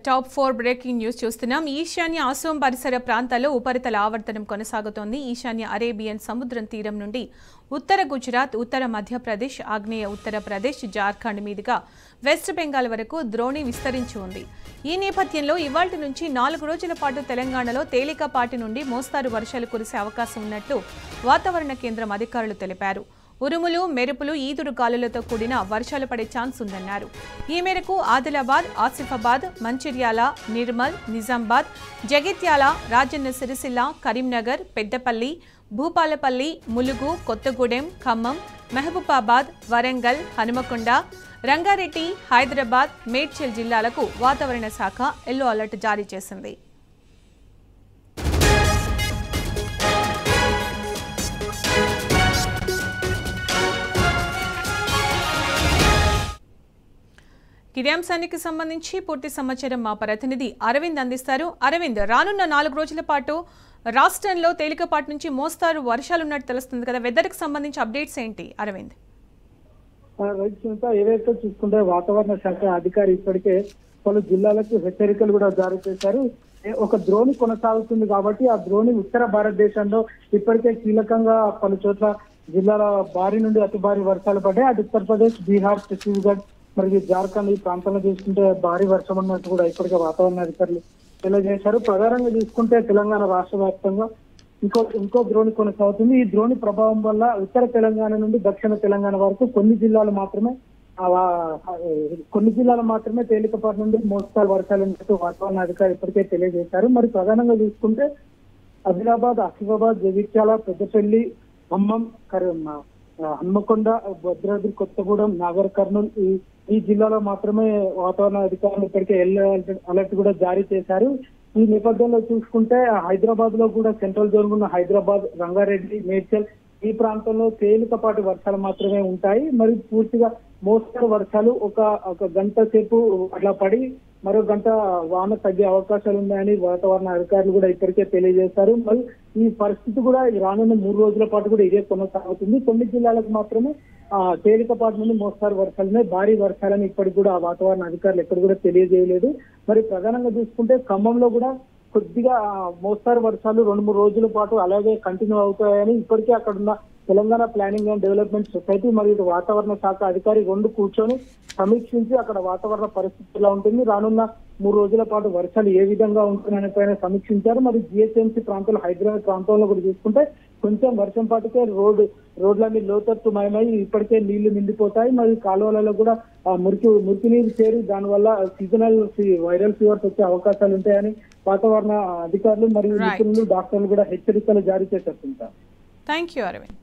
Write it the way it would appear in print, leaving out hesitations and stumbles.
Top 4 breaking news చూస్తున్నాం. ఈశాన్య అసోం పరిసర ప్రాంతాల్లో ఉపరితల ఆవర్తనం కొనసాగుతోంది. ఈశాన్య అరేబియన్ సముద్రం తీరం నుండి ఉత్తర గుజరాత్, ఉత్తర మధ్యప్రదేశ్, ఆగ్నేయ ఉత్తరప్రదేశ్, జార్ఖండ్ మీదుగా వెస్ట్ బెంగాల్ వరకు ద్రోణి విస్తరించి ఉంది. ఈ నేపథ్యంలో ఇవాల్టి నుంచి 4 రోజుల పాటు తెలంగాణలో తేలికపాటి నుండి మోస్తారు వర్షాలు కురిసే అవకాశం ఉన్నట్లు వాతావరణ కేంద్రం అధికారులు తెలిపారు. ఉరుములు, మెరుపులు, ఈదురు గాలులతో కూడిన వర్షాలు పడే ఛాన్స్ ఉందన్నారు. ఈ మేరకు ఆదిలాబాద్, ఆసిఫాబాద్, మంచిర్యాల, నిర్మల్, నిజామాబాద్, జగిత్యాల, రాజన్న సిరిసిల్ల, కరీంనగర్, పెద్దపల్లి, భూపాలపల్లి, ములుగు, కొత్తగూడెం, ఖమ్మం, మహబూబాబాద్, వరంగల్, హనుమకొండ, రంగారెడ్డి, హైదరాబాద్, మేడ్చల్ జిల్లాలకు వాతావరణ శాఖ ఎల్లో అలర్ట్ జారీ చేసింది. ఇదే అంశానికి సంబంధించి పూర్తి సమాచారం మా ప్రతినిధి అరవింద్ అందిస్తారు. అరవింద్, రానున్న 4 రోజుల పాటు రాష్ట్రంలో తేలికపాటి నుంచి మోస్తారు వర్షాలున్నట్టు తెలుస్తుంది కదా, వెదర్కి సంబంధించి అప్డేట్స్ ఏంటి అరవింద్? ఏదైతే చూసుకుంటే వాతావరణ శాఖ అధికారి ఇప్పటికే పలు జిల్లాలకు హెచ్చరికలు కూడా జారీ చేశారు. ఒక ద్రోణి కొనసాగుతుంది కాబట్టి ఆ ద్రోణి ఉత్తర భారతదేశంలో ఇప్పటికే కీలకంగా పలు చోట్ల జిల్లాల భారీ నుండి అతి భారీ వర్షాలు పడ్డాయి. అటు ఉత్తరప్రదేశ్, బీహార్, ఛత్తీస్గఢ్ మరియు జార్ఖండ్ ఈ ప్రాంతంలో చూసుకుంటే భారీ వర్షం ఉన్నట్టు కూడా ఇప్పటికే వాతావరణ అధికారులు తెలియజేశారు. ప్రధానంగా చూసుకుంటే తెలంగాణ రాష్ట్ర వ్యాప్తంగా ఇంకో ద్రోణి కొనసాగుతుంది. ఈ ద్రోణి ప్రభావం వల్ల ఉత్తర తెలంగాణ నుండి దక్షిణ తెలంగాణ వరకు కొన్ని జిల్లాలు మాత్రమే తేలికపాటి నుండి మోస్తారు వర్షాలు ఉన్నట్టు వాతావరణ అధికారులు ఇప్పటికే తెలియజేశారు. మరి ప్రధానంగా చూసుకుంటే ఆదిలాబాద్, ఆసిఫాబాద్, జగిత్యాల, పెద్దపల్లి, ఖమ్మం, హన్మకొండ, భద్రాద్రి కొత్తగూడెం, నాగర్ కర్నూల్ ఈ జిల్లాలో మాత్రమే వాతావరణ అధికారులు ఇప్పటికే ఎల్లో అలర్ట్ కూడా జారీ చేశారు. ఈ నేపథ్యంలో చూసుకుంటే హైదరాబాద్ లో కూడా సెంట్రల్ జోన్ ఉన్న హైదరాబాద్, రంగారెడ్డి, మేడ్చల్ ఈ ప్రాంతంలో తేలికపాటి వర్షాలు మాత్రమే ఉంటాయి. మరి పూర్తిగా మోస్తరు వర్షాలు ఒక గంట సేపు అట్లా పడి మరో గంట వాన తగ్గే అవకాశాలు ఉన్నాయని వాతావరణ అధికారులు కూడా ఇప్పటికే తెలియజేశారు. మరి ఈ పరిస్థితి కూడా రానున్న 3 రోజుల పాటు కూడా ఇదే కొనసాగుతుంది. కొన్ని జిల్లాలకు మాత్రమే తేలికపాటి నుండి మోస్తారు వర్షాలనే, భారీ వర్షాలని ఇప్పటికి కూడా వాతావరణ అధికారులు ఎక్కడ కూడా తెలియజేయలేదు. మరి ప్రధానంగా చూసుకుంటే ఖమ్మంలో కూడా కొద్దిగా మోస్తారు వర్షాలు 2-3 రోజుల పాటు అలాగే కంటిన్యూ అవుతాయని ఇప్పటికే అక్కడ ఉన్న Telangana planning and development society మరియు వాతావరణ శాఖ అధికారి 2 కూర్చొని సమీక్షించి అక్కడ వాతావరణ పరిస్థితి ఎలా ఉంటుంది, రానున్న 3 రోజుల పాటు వర్షాలు ఏ విధంగా ఉంటుందనే పైన సమీక్షించారు. మరి జిహెచ్ఎంసీ ప్రాంతంలో, హైదరాబాద్ ప్రాంతంలో కూడా చూసుకుంటే కొంచెం వర్షం పాటుకే రోడ్లన్నీ లోతట్టు మయమై ఇప్పటికే నీళ్లు నిండిపోతాయి. మరి కాలువలలో కూడా మురికి నీరు చేరి దానివల్ల సీజనల్ వైరల్ ఫీవర్స్ వచ్చే అవకాశాలు ఉంటాయని వాతావరణ అధికారులు మరియు నిపుణులు, డాక్టర్లు కూడా హెచ్చరికలు జారీ చేసేస్తుంటారు. Thank you Arvind.